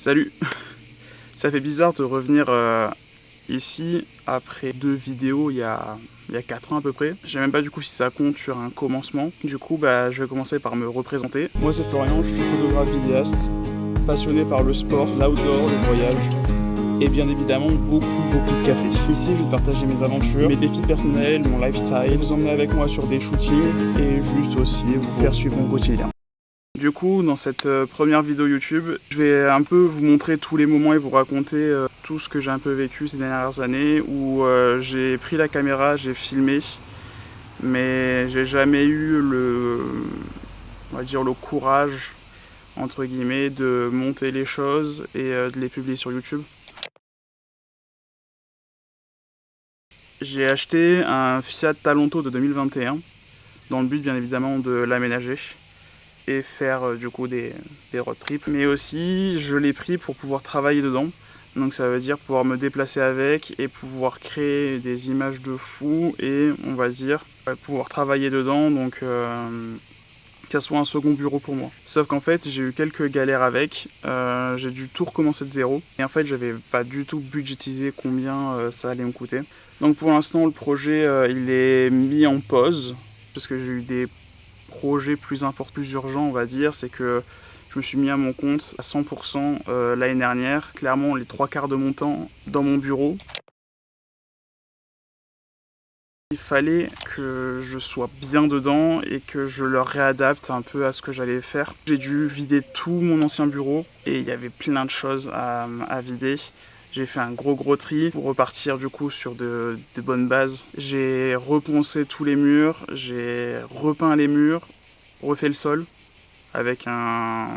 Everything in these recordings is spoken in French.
Salut. Ça fait bizarre de revenir ici après 2 vidéos il y a 4 ans à peu près. Je sais même pas du coup si ça compte sur un commencement. Du coup je vais commencer par me représenter. Moi c'est Florian, je suis photographe vidéaste, passionné par le sport, l'outdoor, le voyage et bien évidemment beaucoup de café. Ici je vais partager mes aventures, mes défis personnels, mon lifestyle, vous emmener avec moi sur des shootings et juste aussi vous faire suivre mon quotidien. Du coup, dans cette première vidéo YouTube, je vais un peu vous montrer tous les moments et vous raconter tout ce que j'ai un peu vécu ces dernières années où j'ai pris la caméra, j'ai filmé, mais j'ai jamais eu on va dire le courage, entre guillemets, de monter les choses et de les publier sur YouTube. J'ai acheté un Fiat Talento de 2021, dans le but bien évidemment de l'aménager et faire du coup des road trips. Mais aussi, je l'ai pris pour pouvoir travailler dedans. Donc ça veut dire pouvoir me déplacer avec et pouvoir créer des images de fou et on va dire pouvoir travailler dedans. Donc que ça soit un second bureau pour moi. Sauf qu'en fait, j'ai eu quelques galères avec. J'ai dû tout recommencer de zéro. Et en fait, j'avais pas du tout budgétisé combien ça allait me coûter. Donc pour l'instant, le projet, il est mis en pause parce que j'ai eu des projets plus importants, plus urgents, on va dire. C'est que je me suis mis à mon compte à 100% l'année dernière. Clairement, les 3/4 de mon temps dans mon bureau. Il fallait que je sois bien dedans et que je le réadapte un peu à ce que j'allais faire. J'ai dû vider tout mon ancien bureau et il y avait plein de choses à vider. J'ai fait un gros tri pour repartir du coup sur de bonnes bases. J'ai reponcé tous les murs, j'ai repeint les murs, refait le sol avec un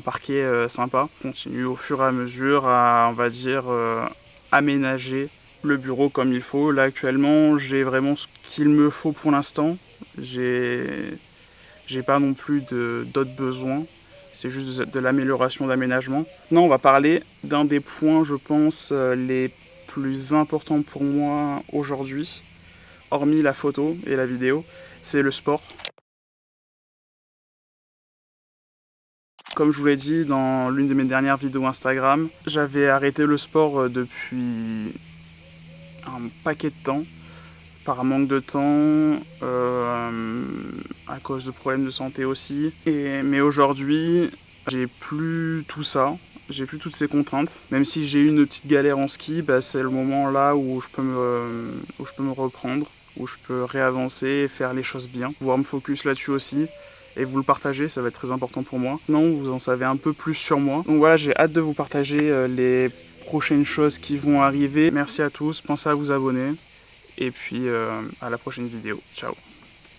parquet sympa. Je continue au fur et à mesure à, on va dire, aménager le bureau comme il faut. Là actuellement j'ai vraiment ce qu'il me faut pour l'instant. J'ai pas non plus d'autres besoins. C'est juste de l'amélioration d'aménagement. Maintenant on va parler d'un des points je pense les plus importants pour moi aujourd'hui, hormis la photo et la vidéo, c'est le sport. Comme je vous l'ai dit dans l'une de mes dernières vidéos Instagram, j'avais arrêté le sport depuis un paquet de temps, par manque de temps, à cause de problèmes de santé aussi. Mais aujourd'hui, j'ai plus tout ça, j'ai plus toutes ces contraintes. Même si j'ai eu une petite galère en ski, c'est le moment là où je peux me reprendre, où je peux réavancer et faire les choses bien, pouvoir me focus là-dessus aussi. Et vous le partagez, ça va être très important pour moi. Non, vous en savez un peu plus sur moi. Donc voilà, j'ai hâte de vous partager les prochaines choses qui vont arriver. Merci à tous, pensez à vous abonner. Et puis à la prochaine vidéo. Ciao.